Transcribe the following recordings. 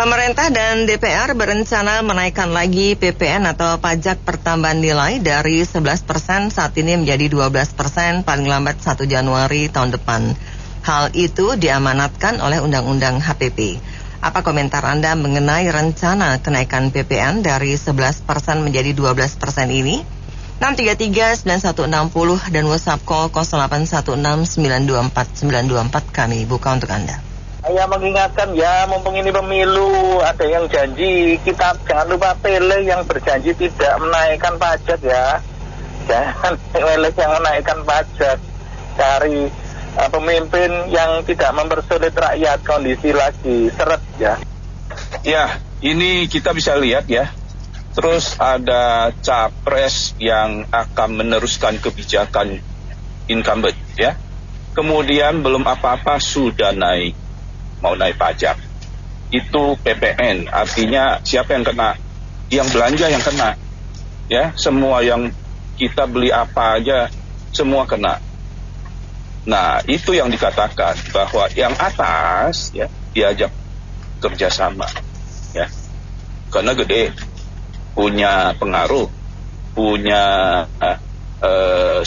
Pemerintah dan DPR berencana menaikkan lagi PPN atau pajak pertambahan nilai dari 11% saat ini menjadi 12% paling lambat 1 Januari tahun depan. Hal itu diamanatkan oleh Undang-Undang HPP. Apa komentar Anda mengenai rencana kenaikan PPN dari 11% menjadi 12% ini? 633-9160 dan WhatsApp call 0816924924 kami buka untuk Anda. Saya mengingatkan ya, mumpung ini pemilu, ada yang janji, kita jangan lupa pilih yang berjanji tidak menaikkan pajak ya. Jangan pilih yang menaikkan pajak. Cari pemimpin yang tidak mempersulit rakyat, kondisi lagi seret ya. Ya, ini kita bisa lihat ya. Terus ada capres yang akan meneruskan kebijakan incumbent ya. Kemudian belum apa-apa sudah mau naik pajak. Itu PPN, artinya siapa yang kena? Yang belanja yang kena. Ya, semua yang kita beli apa aja semua kena. Nah, itu yang dikatakan bahwa yang atas ya diajak kerjasama ya. Karena gede, punya pengaruh, punya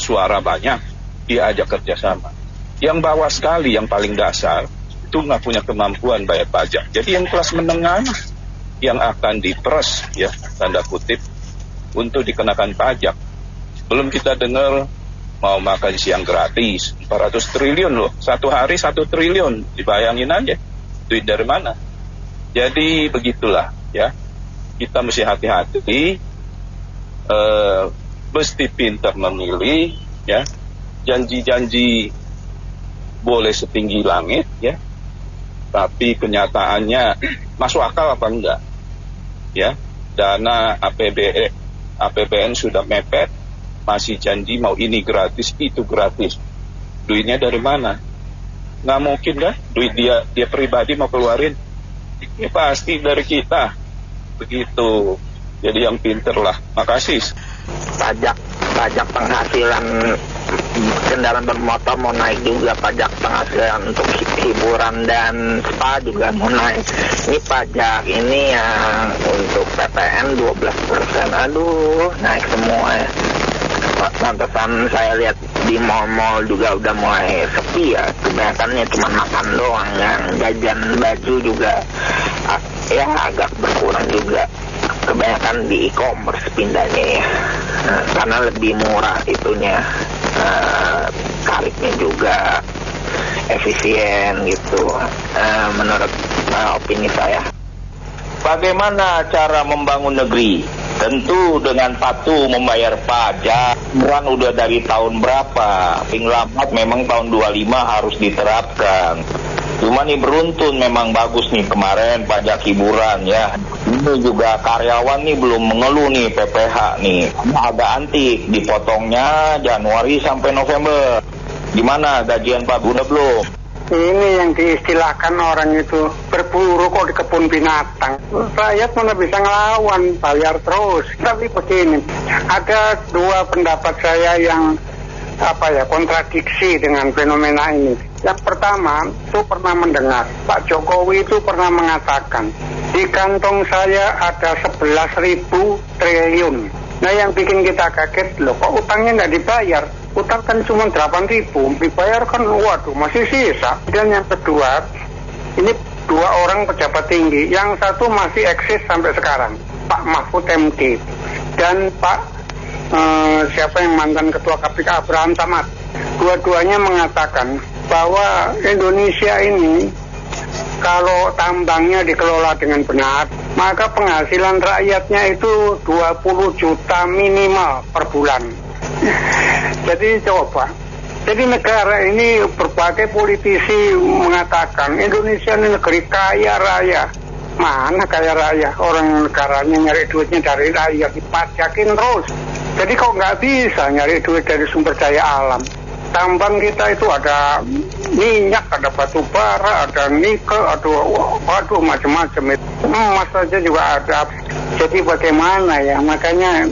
suara banyak, diajak kerjasama. Yang bawah sekali, yang paling dasar itu nggak punya kemampuan bayar pajak. Jadi yang kelas menengah yang akan diperes ya, tanda kutip, untuk dikenakan pajak. Belum kita dengar mau makan siang gratis, 400 triliun loh, satu hari 1 triliun, dibayangin aja, duit dari mana? Jadi begitulah ya, kita mesti hati-hati, mesti pintar memilih ya, janji-janji boleh setinggi langit ya, tapi kenyataannya masuk akal apa enggak ya. Dana APBN sudah mepet, masih janji mau ini gratis itu gratis, duitnya dari mana? Nggak mungkin kan duit dia pribadi mau keluarin, ini pasti dari kita begitu. Jadi yang pinter lah. Makasih. Pajak penghasilan kendaraan bermotor mau naik juga, pajak penghasilan untuk hiburan dan spa juga mau naik. Ini pajak ini yang untuk PPN 12%, aduh naik semua ya. Pantesan saya lihat di mall-mall juga udah mulai sepi ya, kebanyakannya cuma makan doang, yang jajan baju juga ya agak berkurang juga. Kebanyakan di e-commerce pindahnya ya, karena lebih murah itunya, tarifnya juga efisien gitu, menurut opini saya. Bagaimana cara membangun negeri? Tentu dengan patuh membayar pajak. Bukan udah dari tahun berapa, paling lambat memang tahun 25 harus diterapkan. Cuma nih beruntun, memang bagus nih kemarin pajak hiburan ya. Ini juga karyawan nih belum mengeluh nih PPH nih. Agak antik, dipotongnya Januari sampai November. Gimana gajian Pak Bunda belum? Ini yang diistilahkan orang itu berburu kok di kebun binatang. Rakyat mana bisa ngelawan, bayar terus. Tapi begini, ada dua pendapat saya yang kontradiksi dengan fenomena ini. Yang pertama, itu pernah mendengar Pak Jokowi itu pernah mengatakan di kantong saya ada 11.000 triliun. Nah yang bikin kita kaget, loh kok utangnya nggak dibayar? Utang kan cuma 8.000, dibayar kan waduh masih sisa. Dan yang kedua, ini dua orang pejabat tinggi, yang satu masih eksis sampai sekarang, Pak Mahfud MD dan Pak siapa yang mantan ketua KPK, Abraham Samad. Dua-duanya mengatakan bahwa Indonesia ini kalau tambangnya dikelola dengan benar, maka penghasilan rakyatnya itu 20 juta minimal per bulan. Jadi coba, jadi negara ini berbagai politisi mengatakan Indonesia ini negeri kaya raya. Mana kaya raya? Orang negaranya nyari duitnya dari rakyat, dipajakin terus. Jadi kok nggak bisa nyari duit dari sumber daya alam? Tambang kita itu ada minyak, ada batu bara, ada nikel, waduh macam-macam itu. Emas saja juga ada. Jadi bagaimana ya? Makanya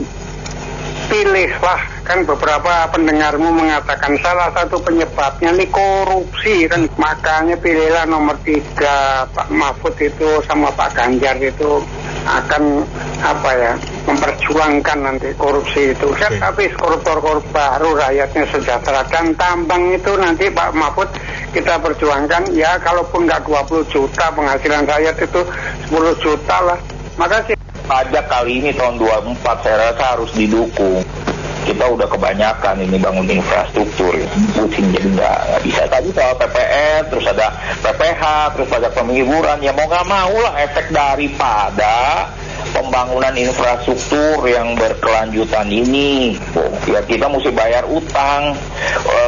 pilihlah kan beberapa pendengarmu mengatakan salah satu penyebabnya nih korupsi kan, makanya pilihlah nomor 3 Pak Mahfud itu sama Pak Ganjar itu akan memperjuangkan nanti korupsi itu. Kan tapi koruptor baru rakyatnya sejahtera, dan tambang itu nanti Pak Mahfud kita perjuangkan ya, kalaupun nggak 20 juta penghasilan rakyat itu 10 juta lah. Makasih. Pajak kali ini tahun 24 saya rasa harus didukung. Kita udah kebanyakan ini bangun infrastruktur, pusing jadi nggak bisa. Tadi soal PPN, terus ada PPH, terus pajak penghiburan, ya mau nggak mau lah efek daripada pembangunan infrastruktur yang berkelanjutan ini. Ya kita mesti bayar utang,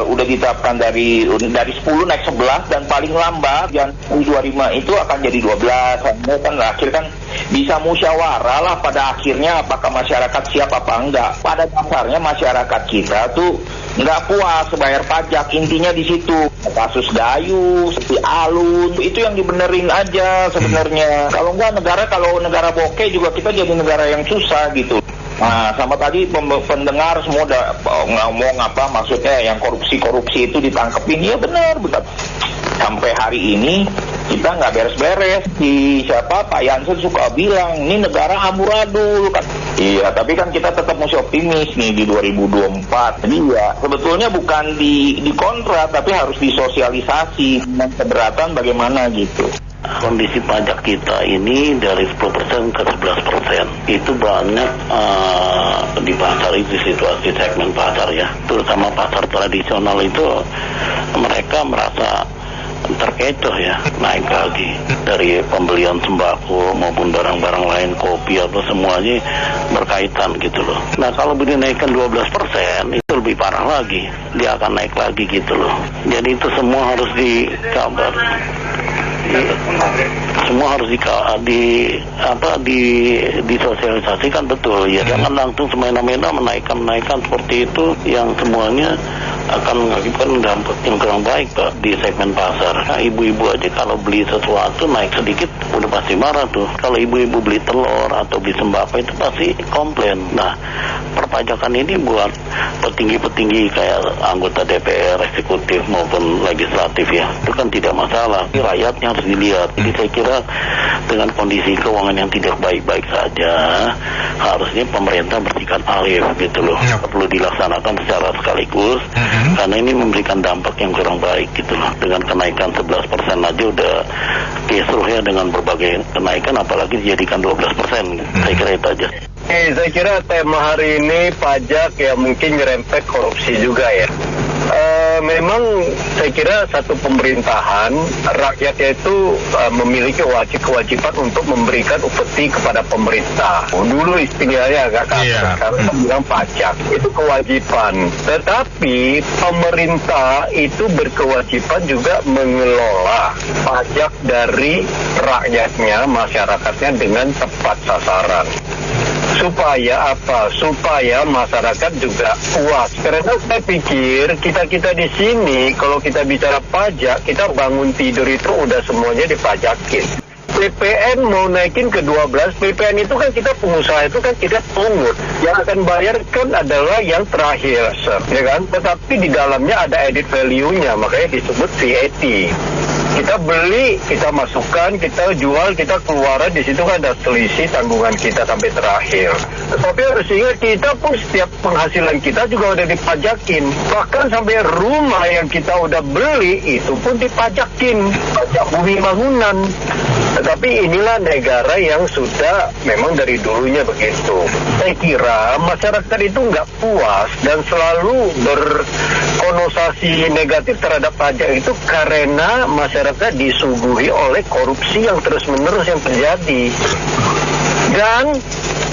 udah ditetapkan dari 10 naik 11 dan paling lambat Januari 25 itu akan jadi 12. Kan akhir kan bisa musyawarah lah pada akhirnya apakah masyarakat siap apa enggak. Pada dasarnya masyarakat kita tuh nggak puas bayar pajak, intinya di situ. Kasus Gayu, seperti Alun, itu yang dibenerin aja sebenarnya. Kalau negara bokeh juga kita jadi negara yang susah gitu. Nah, sama tadi pendengar semua udah ngomong apa maksudnya yang korupsi itu ditangkepin, ya benar. Sampai hari ini kita nggak beres-beres. Pak Jansen suka bilang ini negara amburadul kan. Iya, tapi kan kita tetap masih optimis nih di 2024. Jadi ya sebetulnya bukan di kontra, tapi harus disosialisasi dengan keberatan bagaimana gitu. Kondisi pajak kita ini dari 10% ke 11%. Itu banyak di pasar itu, situasi segmen pasar ya. Terutama pasar tradisional itu mereka merasa terkecoh ya, naik lagi dari pembelian sembako maupun barang-barang lain, kopi atau semuanya berkaitan gitu loh. Nah kalau dinaikkan 12% itu lebih parah lagi, dia akan naik lagi gitu loh. Jadi itu semua harus dikabar. Semua harus disosialisasikan betul ya. Jangan langsung semena-mena menaikkan seperti itu yang semuanya akan mengakibatkan dampak yang kurang baik Pak di segmen pasar. Nah, ibu-ibu aja kalau beli sesuatu naik sedikit udah pasti marah tuh. Kalau ibu-ibu beli telur atau beli sembako itu pasti komplain. Nah, perpajakan ini buat petinggi-petinggi kayak anggota DPR, eksekutif maupun legislatif ya, itu kan tidak masalah. Rakyatnya harus dilihat. Jadi saya kira dengan kondisi keuangan yang tidak baik-baik saja, harusnya pemerintah bersikap alif gitu loh. Perlu dilaksanakan secara sekaligus, karena ini memberikan dampak yang kurang baik gitu loh. Dengan kenaikan 11% aja udah kisruh ya dengan berbagai kenaikan, apalagi dijadikan 12%. Saya kira itu aja. Saya kira tema hari ini pajak ya mungkin nyerempet korupsi juga ya. Memang saya kira satu pemerintahan rakyatnya itu memiliki kewajiban untuk memberikan upeti kepada pemerintah. Dulu istilahnya agak kasar, karena bilang pajak itu kewajiban. Tetapi pemerintah itu berkewajiban juga mengelola pajak dari rakyatnya, masyarakatnya dengan tepat sasaran. Supaya apa? Supaya masyarakat juga puas. Karena saya pikir kita di sini kalau kita bicara pajak, kita bangun tidur itu udah semuanya dipajakin. PPN mau naikin ke 12, PPN itu kan kita pengusaha itu kan kita pungut. Yang akan bayar kan adalah yang terakhir, ya kan? Tetapi di dalamnya ada added value-nya, makanya disebut VAT. Kita beli, kita masukkan, kita jual, kita keluaran, di situ kan ada selisih tanggungan kita sampai terakhir. Tetapi harus ingat kita pun setiap penghasilan kita juga udah dipajakin. Bahkan sampai rumah yang kita udah beli itu pun dipajakin, pajak bumi bangunan. Tetapi inilah negara yang sudah memang dari dulunya begitu. Saya kira masyarakat itu nggak puas dan selalu berkonotasi negatif terhadap pajak itu karena masyarakat disuguhi oleh korupsi yang terus-menerus yang terjadi. Dan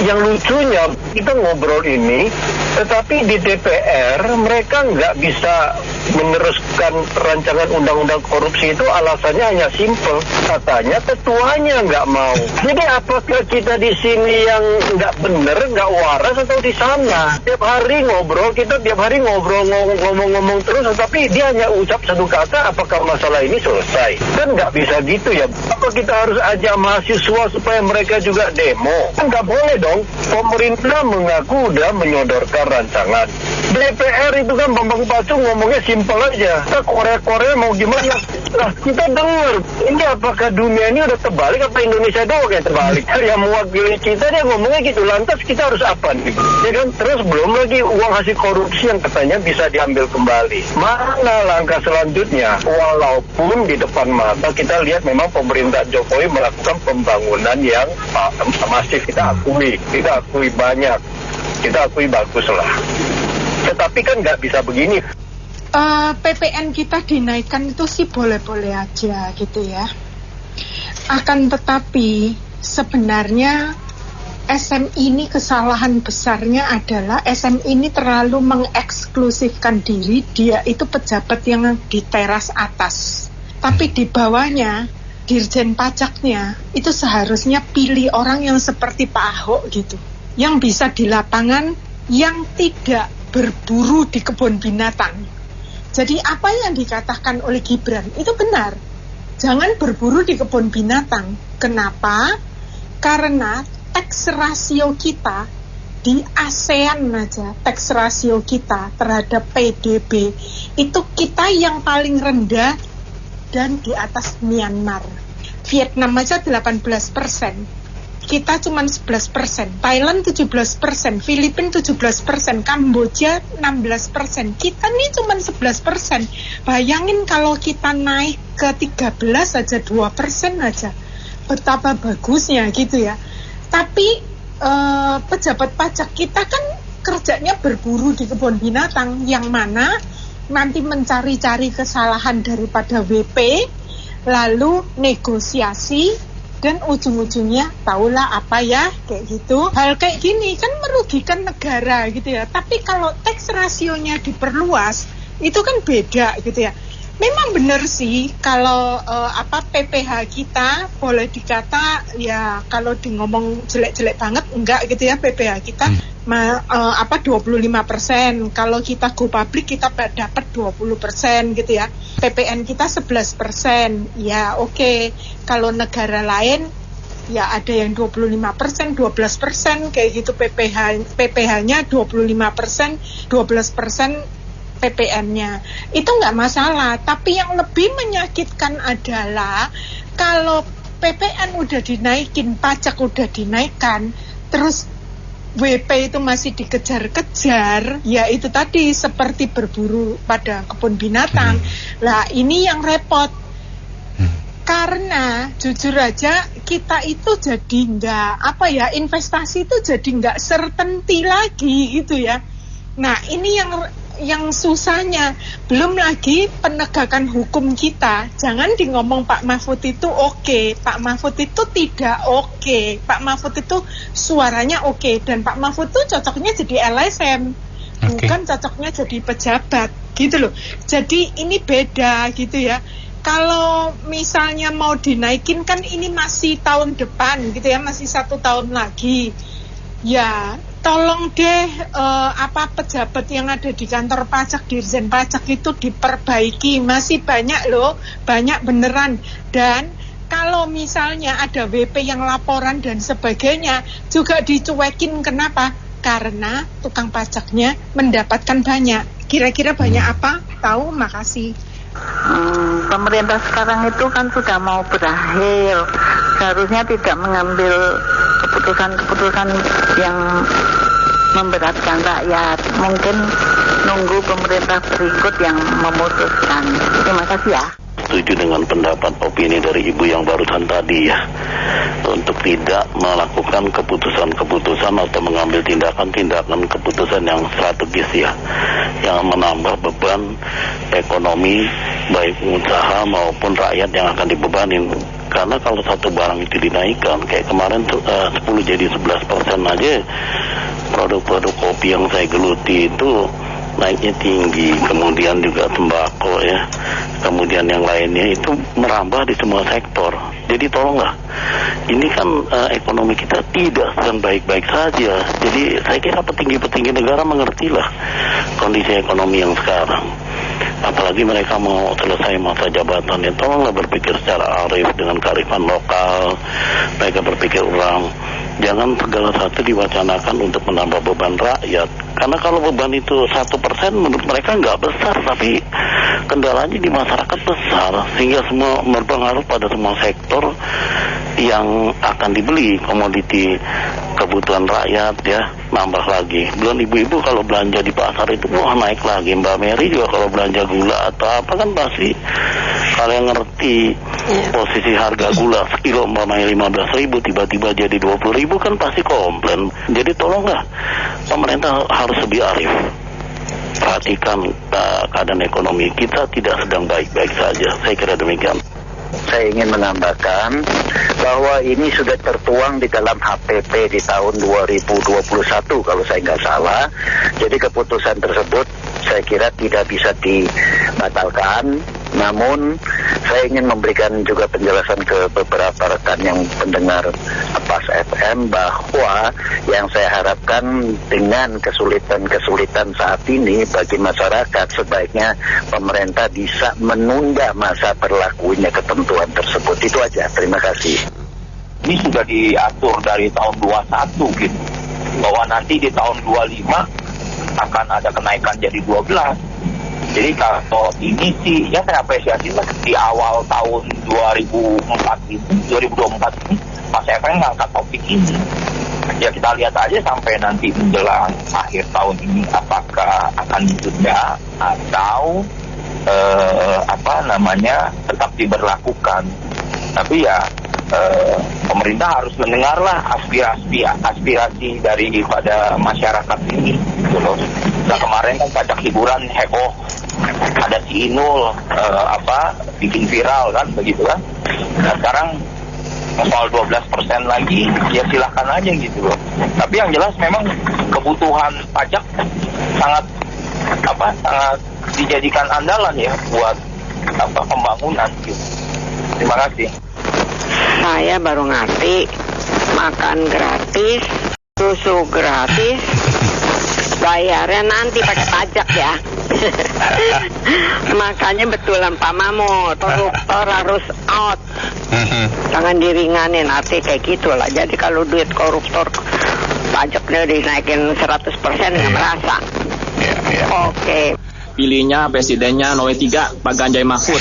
yang lucunya kita ngobrol ini, tetapi di DPR mereka nggak bisa meneruskan rancangan undang-undang korupsi itu alasannya hanya simpel, katanya ketuanya nggak mau. Jadi apakah kita di sini yang nggak bener, nggak waras atau di sana? Tiap hari ngobrol, kita tiap hari ngobrol ngomong-ngomong terus, tetapi dia hanya ucap satu kata, apakah masalah ini selesai? Kan nggak bisa gitu ya. Apa kita harus ajak mahasiswa supaya mereka juga demo? Kan nggak boleh dong. Pemerintah mengaku udah menyodorkan rancangan. DPR itu kan Bambang Pacung ngomongnya simpel aja. Kita Korea mau gimana? Nah, kita dengar. Ini apakah dunia ini udah terbalik apa Indonesia doang yang terbalik? Yang mewakili kita dia ngomongnya gitu. Lantas kita harus apa nih? Ya kan? Terus belum lagi uang hasil korupsi yang katanya bisa diambil kembali. Mana langkah selanjutnya? Walaupun di depan mata kita lihat memang pemerintah Jokowi melakukan pembangunan yang masif, kita akui banyak, kita akui bagus lah. Tetapi kan nggak bisa begini. PPN kita dinaikkan itu sih boleh-boleh aja gitu ya. Akan tetapi sebenarnya SMI ini kesalahan besarnya adalah SMI ini terlalu mengeksklusifkan diri. Dia itu pejabat yang di teras atas, tapi di bawahnya Dirjen Pajaknya itu seharusnya pilih orang yang seperti Pak Ahok gitu, yang bisa di lapangan, yang tidak berburu di kebun binatang. Jadi apa yang dikatakan oleh Gibran itu benar. Jangan berburu di kebun binatang. Kenapa? Karena tax rasio kita di ASEAN aja, tax rasio kita terhadap PDB itu kita yang paling rendah dan di atas Myanmar. Vietnam aja 18%. Kita cuma 11%, Thailand 17%, Filipina 17%, Kamboja 16%. Kita nih cuma 11%. Bayangin kalau kita naik ke 13 aja, 2% aja. Betapa bagusnya gitu ya. Tapi pejabat pajak kita kan kerjanya berburu di kebun binatang, yang mana nanti mencari-cari kesalahan daripada WP, lalu negosiasi, dan ujung-ujungnya tahulah apa ya, kayak gitu. Hal kayak gini kan merugikan negara gitu ya. Tapi kalau tax rasionya diperluas, itu kan beda gitu ya. Memang benar sih kalau PPH kita boleh dikata ya, kalau di ngomong jelek-jelek banget enggak gitu ya, PPH kita 25%. Kalau kita go public kita dapat 20% gitu ya. PPN kita 11%. Ya oke. Kalau negara lain ya ada yang 25%, 12% kayak gitu PPH-nya 25%, 12% PPN-nya. Itu nggak masalah, tapi yang lebih menyakitkan adalah kalau PPN udah dinaikin, pajak udah dinaikkan, terus WP itu masih dikejar-kejar, ya itu tadi seperti berburu pada kebun binatang. Lah ini yang repot. Karena jujur aja kita itu jadi investasi itu jadi nggak certainty lagi gitu ya. Nah ini yang susahnya, belum lagi penegakan hukum kita. Jangan di ngomong Pak Mahfud itu oke, Pak Mahfud itu tidak oke, Pak Mahfud itu suaranya oke, dan Pak Mahfud itu cocoknya jadi LSM, bukan cocoknya jadi pejabat gitu loh. Jadi ini beda gitu ya. Kalau misalnya mau dinaikin kan ini masih tahun depan gitu ya, masih 1 tahun lagi. Ya tolong deh pejabat yang ada di kantor pajak, Dirjen Pajak itu diperbaiki. Masih banyak loh, banyak beneran. Dan kalau misalnya ada WP yang laporan dan sebagainya juga dicuekin. Kenapa? Karena tukang pajaknya mendapatkan banyak. Kira-kira banyak apa? Tahu? Makasih. Pemerintah sekarang itu kan sudah mau berakhir. Seharusnya tidak mengambil keputusan-keputusan yang memberatkan rakyat. Mungkin nunggu pemerintah berikut yang memutuskan. Terima kasih ya. Setuju dengan pendapat opini dari Ibu yang barusan tadi ya, untuk tidak melakukan keputusan-keputusan atau mengambil tindakan-tindakan keputusan yang strategis ya, yang menambah beban ekonomi baik pengusaha maupun rakyat yang akan dibebanin. Karena kalau satu barang itu dinaikkan, kayak kemarin 10 jadi 11% aja, produk-produk kopi yang saya geluti itu naiknya tinggi, kemudian juga tembakau ya, kemudian yang lainnya itu merambah di semua sektor. Jadi tolonglah, ini kan ekonomi kita tidak sedang baik-baik saja. Jadi saya kira petinggi-petinggi negara mengertilah kondisi ekonomi yang sekarang. Apalagi mereka mau selesai masa jabatan, ya tolonglah berpikir secara arif dengan kearifan lokal. Mereka berpikir ulang Jangan segala sesuatu diwacanakan untuk menambah beban rakyat. Karena kalau beban itu 1% menurut mereka nggak besar, tapi kendalanya di masyarakat besar, sehingga semua berpengaruh pada semua sektor yang akan dibeli komoditi kebutuhan rakyat ya, nambah lagi. Belum ibu-ibu kalau belanja di pasar itu wah naik lagi. Mbak Mary juga kalau belanja gula atau apa kan pasti kalian ngerti posisi harga gula sekilo umpamanya 15.000 tiba-tiba jadi 20.000 kan pasti komplain. Jadi tolonglah pemerintah harus lebih arif. Perhatikan keadaan ekonomi kita tidak sedang baik-baik saja. Saya kira demikian. Saya ingin menambahkan bahwa ini sudah tertuang di dalam HPP di tahun 2021 kalau saya nggak salah. Jadi keputusan tersebut saya kira tidak bisa dibatalkan. Namun saya ingin memberikan juga penjelasan ke beberapa rekan yang pendengar Pas FM bahwa yang saya harapkan dengan kesulitan-kesulitan saat ini bagi masyarakat, sebaiknya pemerintah bisa menunda masa berlakunya ketentuan tersebut. Itu aja, terima kasih. Ini sudah diatur dari tahun 21 gitu, bahwa nanti di tahun 25 akan ada kenaikan jadi 12. Jadi kalau ini sih ya saya apresiasi lah, di awal tahun 2024 ini Mas Efren ngangkat topik ini. Ya kita lihat aja sampai nanti menjelang akhir tahun ini apakah akan ditunda atau tetap diberlakukan. Tapi ya pemerintah harus mendengarlah aspirasi daripada masyarakat ini gitu loh. Nah kemarin kan pajak hiburan heboh, ada si Inul bikin viral kan begitu kan. Nah sekarang soal 12% lagi ya silahkan aja gitu loh. Tapi yang jelas memang kebutuhan pajak sangat dijadikan andalan ya buat pembangunan gitu. Terima kasih. Saya baru ngerti makan gratis, susu gratis, bayarnya nanti pakai pajak ya. Makanya betulan Pak Mahmud, koruptor harus out. Jangan diringanin, arti kayak gitulah. Jadi kalau duit koruptor pajaknya dinaikin 100% nggak merasa. Oke. Pilihnya presidennya nomor 3 Pak Ganjar Mahfud.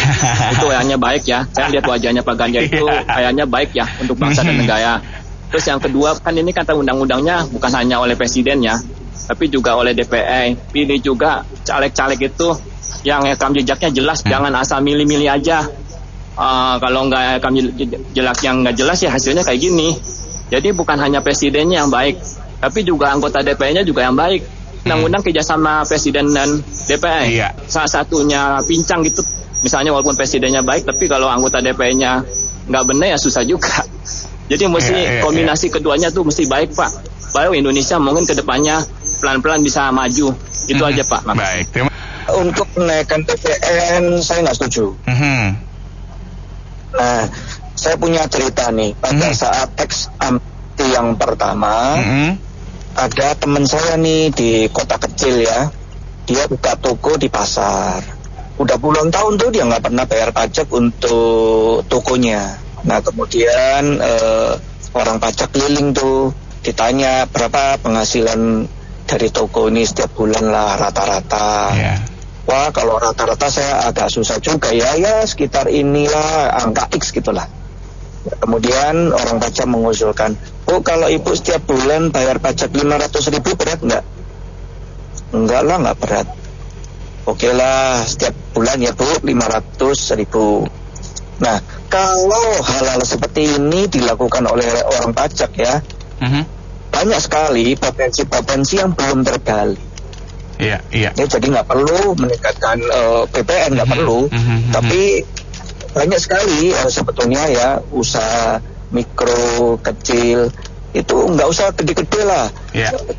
Itu kayaknya baik ya. Saya lihat wajahnya Pak Ganjar itu kayaknya baik ya untuk bangsa dan negara. Terus yang kedua kan ini kata undang-undangnya bukan hanya oleh presidennya, tapi juga oleh DPR. Pilih juga caleg-caleg itu yang rekam jejaknya jelas, jangan asal milih-milih aja. Kalau nggak rekam jejak yang nggak jelas ya hasilnya kayak gini. Jadi bukan hanya presidennya yang baik, tapi juga anggota DPR-nya juga yang baik. Undang-undang kerjasama presiden dan DPR. Salah satunya pincang gitu. Misalnya walaupun presidennya baik, tapi kalau anggota DPR-nya nggak benar ya susah juga. Jadi mesti kombinasi keduanya tuh mesti baik Pak. Baru Indonesia mungkin kedepannya pelan-pelan bisa maju. Itu aja Pak. Baik. Untuk menaikkan PPN saya nggak setuju. Nah, saya punya cerita nih. Pada saat teks amnesti yang pertama, ada teman saya nih di kota kecil ya, dia buka toko di pasar. Udah puluhan tahun tuh dia nggak pernah bayar pajak untuk tokonya. Nah kemudian orang pajak keliling tuh ditanya berapa penghasilan dari toko ini setiap bulan lah rata-rata. Wah kalau rata-rata saya agak susah juga ya sekitar inilah angka X gitulah. Kemudian orang pajak mengusulkan, oh kalau ibu setiap bulan bayar pajak 500.000 berat nggak? Enggak lah, nggak berat. Oke lah, setiap bulan ya bu 500.000. Nah, kalau hal-hal seperti ini dilakukan oleh orang pajak ya, banyak sekali potensi-potensi yang belum tergali. Ya, jadi nggak perlu meningkatkan PPN, nggak perlu, tapi banyak sekali sebetulnya ya usaha mikro kecil itu nggak usah gede-gede lah,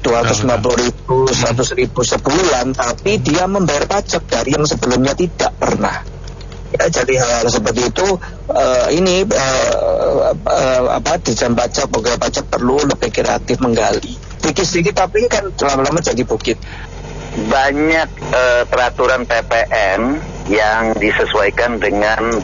250.000, 100.000 sebulan, tapi dia membayar pajak dari yang sebelumnya tidak pernah. Ya, jadi hal seperti itu Dijen Pajak, pegawai pajak perlu lebih kreatif menggali. Sedikit-sedikit tapi kan lama-lama jadi bukit. Banyak peraturan PPN yang disesuaikan dengan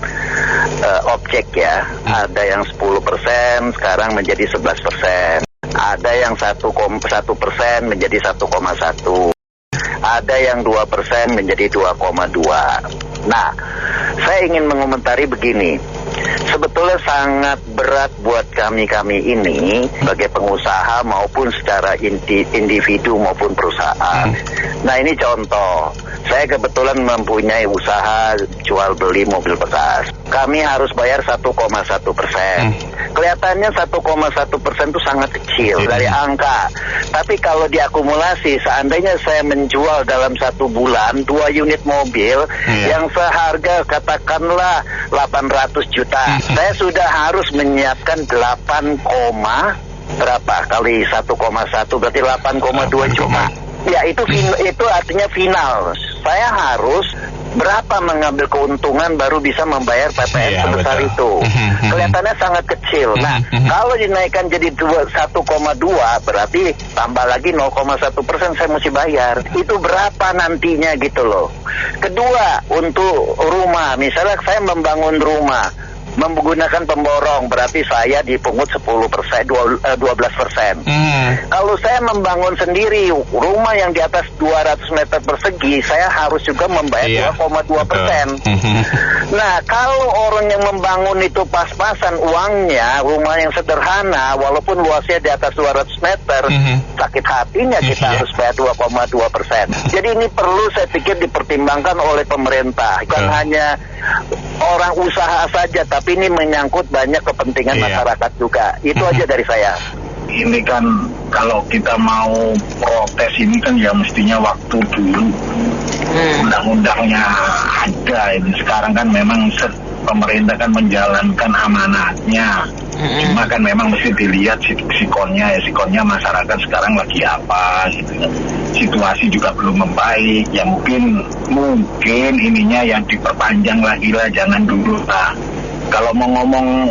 objek ya. Ada yang 10%, sekarang menjadi 11%. Ada yang 1,1% menjadi 1,1. Ada yang 2% menjadi 2,2. Nah, saya ingin mengomentari begini. Sebetulnya sangat berat buat kami ini sebagai pengusaha maupun secara individu maupun perusahaan. Nah, ini contoh. Saya kebetulan mempunyai usaha jual beli mobil bekas. Kami harus bayar 1,1%. Kelihatannya 1,1% itu sangat kecil dari angka. Tapi kalau diakumulasi, seandainya saya menjual dalam 1 bulan 2 unit mobil yang seharga katakanlah 800 juta, saya sudah harus menyiapkan 8, berapa kali 1,1 berarti 8,2 juta. Ya, itu artinya final. Saya harus berapa mengambil keuntungan baru bisa membayar PPN sebesar itu. Kelihatannya sangat kecil. Nah, kalau dinaikkan jadi 1,2 berarti tambah lagi 0,1% saya mesti bayar. Itu berapa nantinya gitu loh. Kedua, untuk rumah, misalnya saya membangun rumah menggunakan pemborong, berarti saya dipungut 12%. Kalau saya membangun sendiri rumah yang di atas 200 meter persegi, saya harus juga membayar 2,2%. Nah, kalau orang yang membangun itu pas-pasan uangnya, rumah yang sederhana, walaupun luasnya di atas 200 meter, sakit hatinya kita harus bayar 2,2%. Jadi ini perlu saya pikir dipertimbangkan oleh pemerintah, bukan hanya orang usaha saja, tapi ini menyangkut banyak kepentingan masyarakat juga. Itu aja dari saya. Ini kan kalau kita mau protes ini kan ya mestinya waktu dulu undang-undangnya ada. Ini sekarang kan memang pemerintah kan menjalankan amanatnya. Cuma kan memang mesti dilihat sikonnya masyarakat sekarang lagi apa gitu. Situasi juga belum membaik. Ya mungkin ininya yang diperpanjang lagi lah, jangan dulu lah. Kalau mau ngomong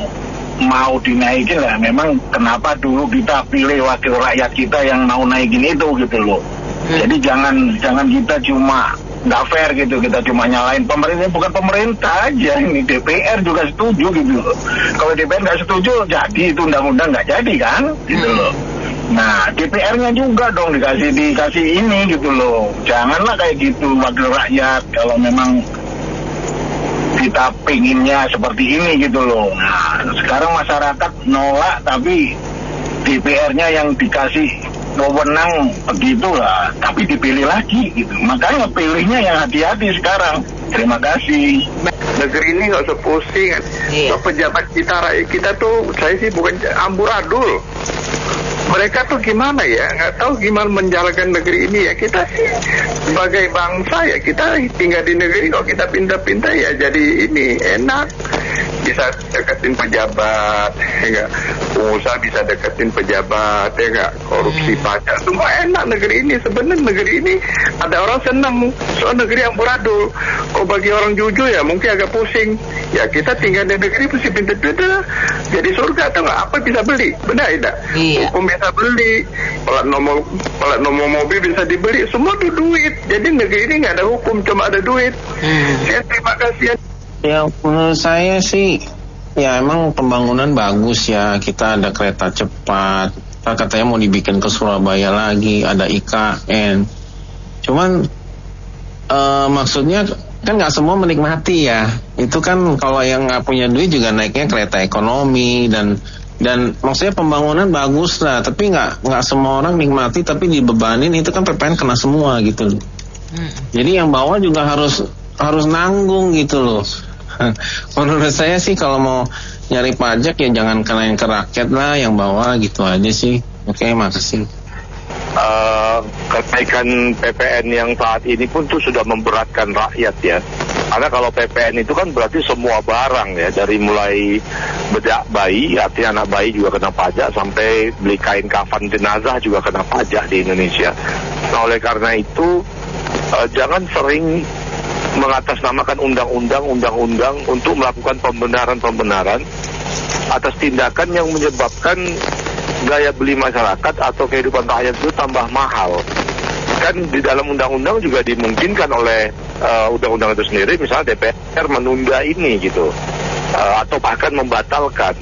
mau dinaikin lah, memang kenapa dulu kita pilih wakil rakyat kita yang mau naikin itu gitu loh. Jadi jangan kita cuma nggak fair gitu, kita cuma nyalain pemerintah. Bukan pemerintah aja, ini DPR juga setuju gitu loh. Kalau DPR nggak setuju, jadi itu undang-undang nggak jadi kan gitu loh. Nah, DPR-nya juga dong dikasih ini gitu loh. Janganlah kayak gitu wakil rakyat kalau memang kita penginnya seperti ini gitu loh. Nah, sekarang masyarakat nolak tapi DPR-nya yang dikasih wewenang begitulah, tapi dipilih lagi gitu. Makanya pilihnya yang hati-hati sekarang. Terima kasih. Negeri ini nggak usah pusing. Pejabat kita, rakyat kita tuh, saya sih bukan amburadul. Mereka tuh gimana ya, nggak tahu gimana menjalankan negeri ini ya. Kita sih sebagai bangsa ya, kita tinggal di negeri, kalau kita pindah-pindah ya jadi ini enak, bisa deketin pejabat ya nggak, pengusaha bisa deketin pejabat ya nggak, korupsi pajak, semua enak negeri ini. Sebenarnya negeri ini ada orang senang, soal negeri amburadul. Kalau bagi orang jujur ya mungkin agak pusing. Ya kita tinggal di negeri mesti pindah-pindah jadi surga atau nggak, apa bisa beli, benar tidak? Hukum bisa beli, plat nomor mobil bisa dibeli, semua tuh duit. Jadi negeri ini nggak ada hukum, cuma ada duit. Saya terima kasih. Ya menurut saya sih ya emang pembangunan bagus ya, kita ada kereta cepat, katanya mau dibikin ke Surabaya lagi, ada IKN. Cuman maksudnya kan nggak semua menikmati ya. Itu kan kalau yang nggak punya duit juga naiknya kereta ekonomi dan maksudnya pembangunan bagus lah, tapi nggak semua orang nikmati, tapi dibebanin itu kan PPN kena semua gitu loh. Jadi yang bawah juga harus nanggung gitu loh. Menurut saya sih kalau mau nyari pajak ya jangan kenain ke rakyat lah, yang bawah gitu aja sih. Oke, makasih. Kenaikan PPN yang saat ini pun tuh sudah memberatkan rakyat ya. Karena kalau PPN itu kan berarti semua barang ya, dari mulai bedak bayi, artinya anak bayi juga kena pajak, sampai beli kain kafan jenazah juga kena pajak di Indonesia. Nah, oleh karena itu jangan sering mengatasnamakan undang-undang untuk melakukan pembenaran atas tindakan yang menyebabkan gaya beli masyarakat atau kehidupan rakyat itu tambah mahal. Kan di dalam undang-undang juga dimungkinkan oleh undang-undang itu sendiri, misalnya DPR menunda ini gitu, atau bahkan membatalkan.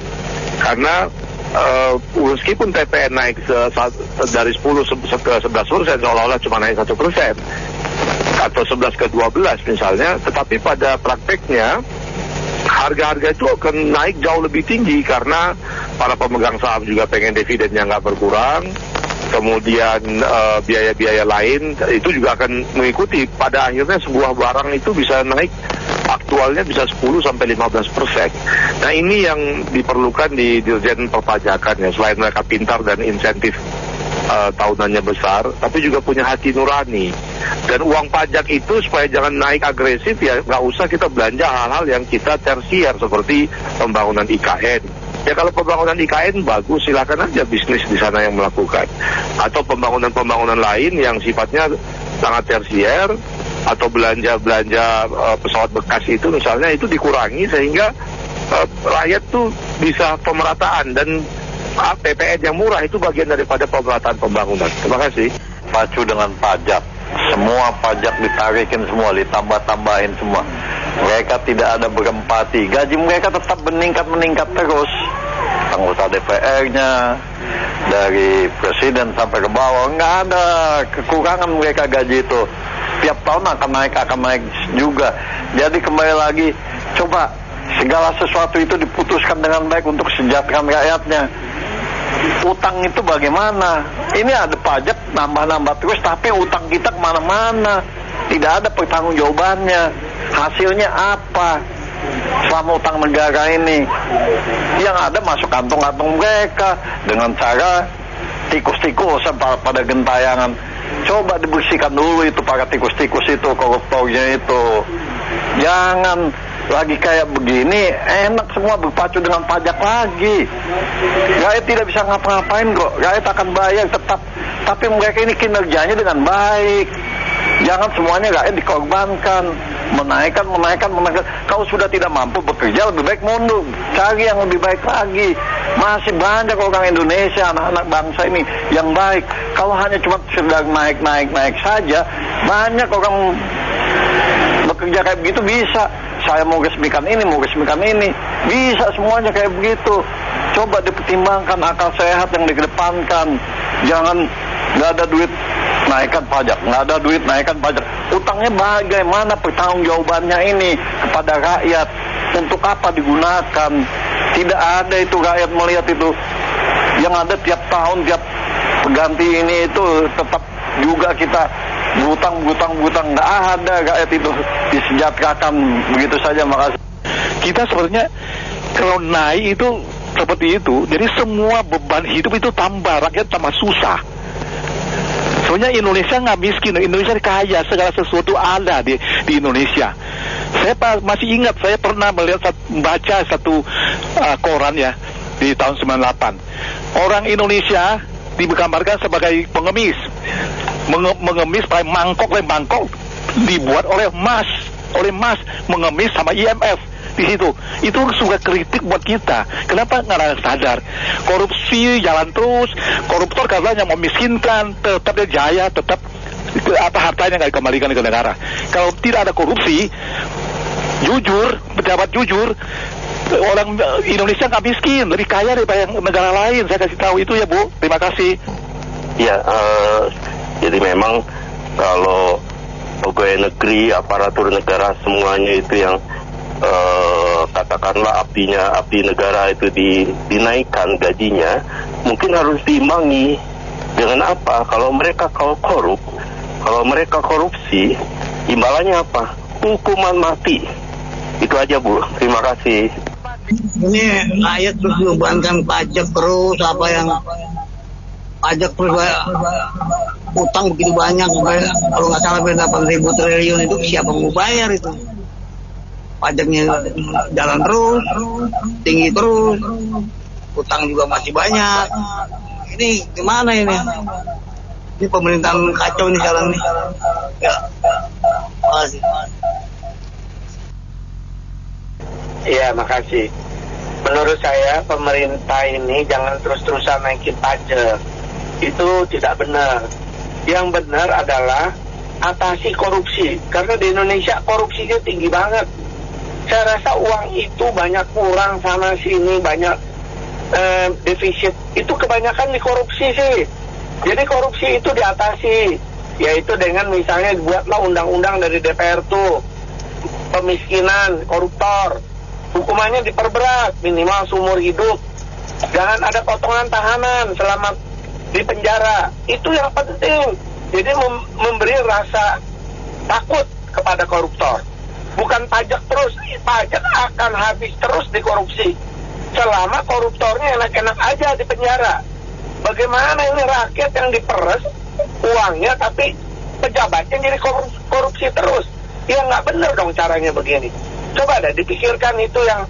Karena meskipun PPN naik dari 10 ke 11%, seolah-olah cuma naik 1%, atau 11 ke 12 misalnya, tetapi pada prakteknya harga-harga itu akan naik jauh lebih tinggi karena para pemegang saham juga pengen dividennya nggak berkurang, kemudian biaya-biaya lain itu juga akan mengikuti. Pada akhirnya sebuah barang itu bisa naik, aktualnya bisa 10-15%. Nah, ini yang diperlukan di Dirjen Perpajakan ya, selain mereka pintar dan insentif tahunannya besar, tapi juga punya hati nurani. Dan uang pajak itu supaya jangan naik agresif ya nggak usah kita belanja hal-hal yang kita tersier seperti pembangunan IKN. Ya kalau pembangunan IKN bagus, silakan aja bisnis di sana yang melakukan. Atau pembangunan-pembangunan lain yang sifatnya sangat tersier, atau belanja-belanja pesawat bekas itu misalnya, itu dikurangi sehingga rakyat tuh bisa pemerataan, dan PPN yang murah itu bagian daripada pemerataan pembangunan. Terima kasih. Pacu dengan pajak, semua pajak ditarikin semua, ditambah-tambahin semua. Mereka tidak ada berempati, gaji mereka tetap meningkat terus. Anggota DPR-nya, dari presiden sampai ke bawah, nggak ada kekurangan mereka gaji itu. Tiap tahun akan naik juga. Jadi kembali lagi, coba segala sesuatu itu diputuskan dengan baik untuk kesejahteraan rakyatnya. Utang itu bagaimana? Ini ada pajak nambah-nambah terus, tapi utang kita kemana-mana. Tidak ada pertanggungjawabannya. Hasilnya apa selama utang negara ini? Yang ada masuk kantong-kantong mereka dengan cara tikus-tikusan pada gentayangan. Coba dibersihkan dulu itu para tikus-tikus itu, koruptornya itu. Jangan lagi kayak begini, enak semua berpacu dengan pajak lagi. Rakyat tidak bisa ngapa-ngapain kok, rakyat akan bayar tetap. Tapi mereka ini kinerjanya dengan baik. Jangan semuanya rakyat dikorbankan, menaikkan. Kalau sudah tidak mampu bekerja, lebih baik mundur, cari yang lebih baik lagi. Masih banyak orang Indonesia, anak-anak bangsa ini yang baik. Kalau hanya cuma sedang naik saja, banyak orang bekerja kayak begitu bisa. Saya mau resmikan ini, bisa semuanya kayak begitu. Coba dipertimbangkan akal sehat yang dikedepankan. Jangan nggak ada duit naikkan pajak, utangnya bagaimana pertanggungjawabannya ini kepada rakyat, untuk apa digunakan? Tidak ada itu rakyat melihat itu. Yang ada tiap tahun, tiap ganti ini itu tetap juga kita berutang, nggak ada rakyat itu disejahterakan begitu saja. Makasih. Kita sebenarnya kalau naik itu seperti itu, jadi semua beban hidup itu tambah, rakyat tambah susah. Sebenarnya Indonesia nggak miskin, Indonesia kaya, segala sesuatu ada di Indonesia. Saya masih ingat, saya pernah baca satu koran ya di tahun 98. Orang Indonesia digambarkan sebagai pengemis, mengemis pakai mangkok dibuat oleh emas, mengemis sama IMF. Di situ, itu sudah kritik buat kita. Kenapa nggak sadar? Korupsi jalan terus, koruptor katanya memiskinkan, tetap dia jaya, tetap hartanya nggak dikembalikan ke negara. Kalau tidak ada korupsi, jujur, pejabat jujur, orang Indonesia nggak miskin, lebih kaya daripada negara lain. Saya kasih tahu itu ya Bu. Terima kasih. Ya, jadi memang kalau pegawai negeri, aparatur negara semuanya itu yang katakanlah api negara itu dinaikkan gajinya, mungkin harus diimbangi dengan apa? Kalau mereka korupsi, imbalannya apa? Hukuman mati. Itu aja Bu. Terima kasih. Ini rakyat terus membebankan pajak terus, pajak utang begitu banyak, kalau nggak salah 8.000 triliun itu siapa mau bayar itu? Pajaknya jalan terus, tinggi terus, utang juga masih banyak. Ini gimana ini? Ini pemerintahan kacau nih sekarang nih. Ya, makasih. Iya, makasih. Menurut saya pemerintah ini jangan terus-terusan naikin pajak. Itu tidak benar. Yang benar adalah atasi korupsi. Karena di Indonesia korupsinya tinggi banget. Saya rasa uang itu banyak kurang sana sini, banyak defisit itu kebanyakan di korupsi sih. Jadi korupsi itu diatasi, yaitu dengan misalnya buatlah undang-undang dari DPR tuh, pemiskinan, koruptor, hukumannya diperberat, minimal seumur hidup. Jangan ada potongan tahanan selama di penjara. Itu yang penting. Jadi memberi rasa takut kepada koruptor. Bukan pajak terus. Pajak akan habis terus di korupsi selama koruptornya enak-enak aja di penjara. Bagaimana ini rakyat yang diperes uangnya tapi pejabatnya jadi korupsi terus? Ya nggak benar dong caranya begini. Coba deh dipikirkan itu yang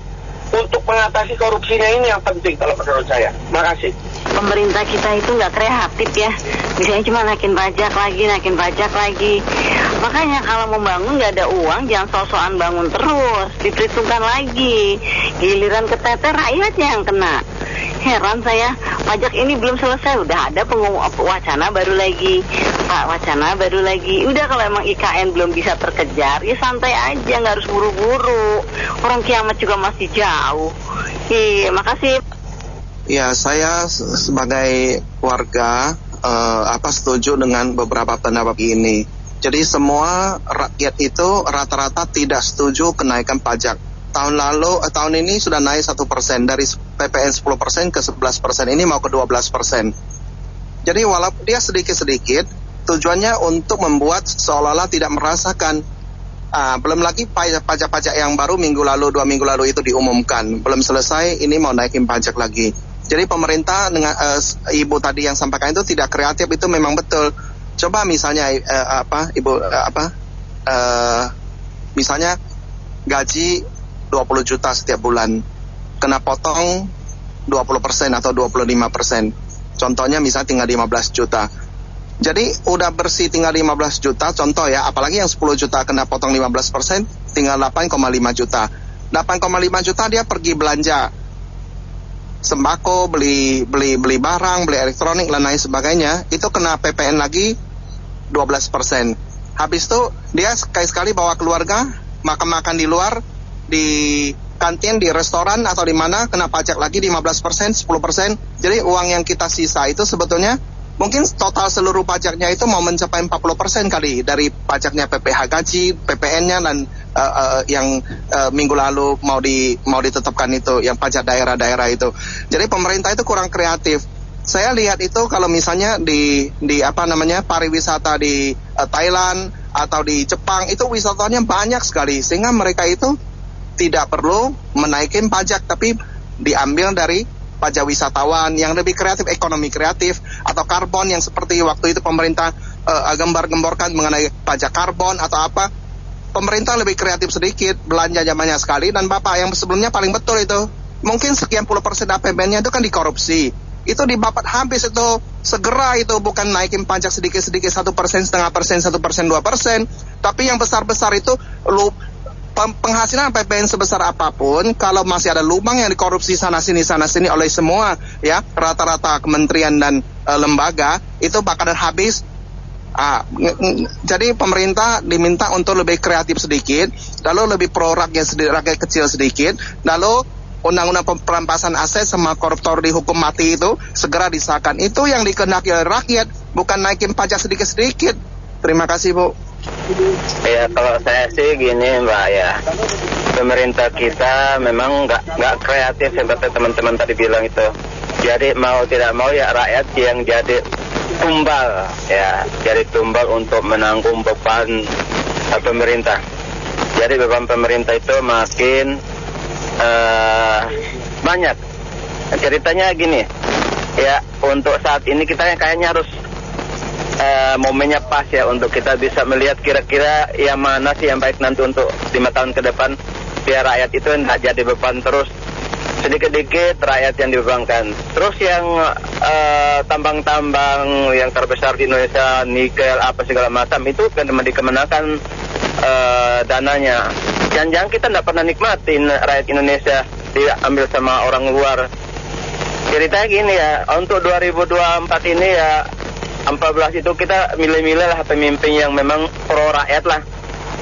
untuk mengatasi korupsinya ini yang penting kalau menurut saya. Makasih. Pemerintah kita itu nggak kreatif ya. Misalnya cuma naikin pajak lagi. Makanya kalau membangun nggak ada uang, jangan sok-sokan bangun terus. Diperhitungkan lagi. Giliran keteter rakyatnya yang kena. Heran saya, pajak ini belum selesai, udah ada wacana baru lagi. Udah kalau emang IKN belum bisa terkejar, ya santai aja, nggak harus buru-buru. Orang kiamat juga masih jauh. Iya, makasih. Ya, saya sebagai warga setuju dengan beberapa pendapat ini. Jadi semua rakyat itu rata-rata tidak setuju kenaikan pajak. Tahun ini sudah naik 1%, dari PPN 10% ke 11%, ini mau ke 12%. Jadi walaupun dia sedikit-sedikit, tujuannya untuk membuat seolah-olah tidak merasakan. Belum lagi pajak-pajak yang baru 2 minggu lalu itu diumumkan. Belum selesai, ini mau naikin pajak lagi. Jadi pemerintah dengan ibu tadi yang sampaikan itu tidak kreatif, itu memang betul. Coba misalnya misalnya gaji 20 juta setiap bulan, kena potong 20% atau 25%. Contohnya misalnya tinggal 15 juta. Jadi udah bersih tinggal 15 juta, contoh ya, apalagi yang 10 juta kena potong 15%, tinggal 8,5 juta. 8,5 juta dia pergi belanja sembako, beli barang, beli elektronik dan lain sebagainya, itu kena PPN lagi 12%. Habis itu dia sekali-sekali bawa keluarga makan-makan di luar, di kantin, di restoran atau di mana, kena pajak lagi 15%, 10%. Jadi uang yang kita sisa itu sebetulnya mungkin total seluruh pajaknya itu mau mencapai 40% kali dari pajaknya PPh gaji, PPN-nya dan yang minggu lalu mau ditetapkan itu, yang pajak daerah-daerah itu. Jadi pemerintah itu kurang kreatif. Saya lihat itu kalau misalnya di pariwisata di Thailand atau di Jepang, itu wisatanya banyak sekali, sehingga mereka itu tidak perlu menaikin pajak, tapi diambil dari pajak wisatawan yang lebih kreatif, ekonomi kreatif, atau karbon yang seperti waktu itu pemerintah gembar-gemborkan mengenai pajak karbon atau apa. Pemerintah lebih kreatif sedikit, belanjanya banyak sekali, dan Bapak yang sebelumnya paling betul itu. Mungkin sekian puluh persen APBN-nya itu kan dikorupsi. Itu dibabat habis itu, segera itu, bukan naikin pajak sedikit-sedikit 1%, 0,5%, 1%, 2%, tapi yang besar-besar itu penghasilan PPN sebesar apapun, kalau masih ada lubang yang dikorupsi sana sini oleh semua ya rata-rata kementerian dan lembaga, itu bakalan habis. Jadi pemerintah diminta untuk lebih kreatif sedikit, lalu lebih pro rakyat kecil sedikit, lalu undang-undang perampasan aset sama koruptor dihukum mati itu segera disahkan. Itu yang dikehendaki oleh rakyat, bukan naikin pajak sedikit-sedikit. Terima kasih, Bu. Ya, kalau saya sih gini, Mbak, ya, pemerintah kita memang nggak kreatif seperti teman-teman tadi bilang itu. Jadi mau tidak mau ya rakyat yang jadi tumbal untuk menanggung beban pemerintah. Jadi beban pemerintah itu makin banyak. Ceritanya gini, ya, untuk saat ini kita kayaknya harus momennya pas ya untuk kita bisa melihat kira-kira yang mana sih yang baik nanti untuk 5 tahun ke depan, biar rakyat itu tidak jadi beban terus. Sedikit-sedikit rakyat yang dibebankan. Terus yang tambang-tambang yang terbesar di Indonesia, nikel apa segala macam, itu kan dikemenangkan dananya. Jangan-jangan kita tidak pernah nikmatin rakyat Indonesia, diambil sama orang luar. Ceritanya gini ya, untuk 2024 ini ya 14 itu kita milih-milih lah pemimpin yang memang pro rakyat lah.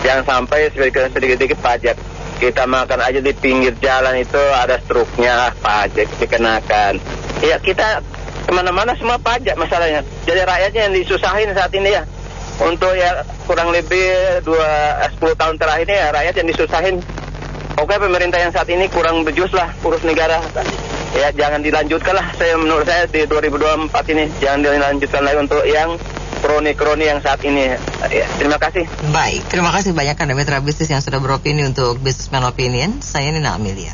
Jangan sampai sedikit-sedikit pajak. Kita makan aja di pinggir jalan itu ada struknya, pajak dikenakan. Ya kita kemana-mana semua pajak masalahnya. Jadi rakyatnya yang disusahin saat ini ya. Untuk ya kurang lebih 10 tahun terakhir ini ya rakyat yang disusahin. Oke, pemerintah yang saat ini kurang bejus lah urus negara. Ya jangan dilanjutkan lah. Menurut saya di 2024 ini jangan dilanjutkan lagi untuk yang kroni-kroni yang saat ini. Ya, terima kasih. Baik, terima kasih banyak Anda mitra bisnis yang sudah beropini untuk Businessman Opinion. Saya Nina Amelia.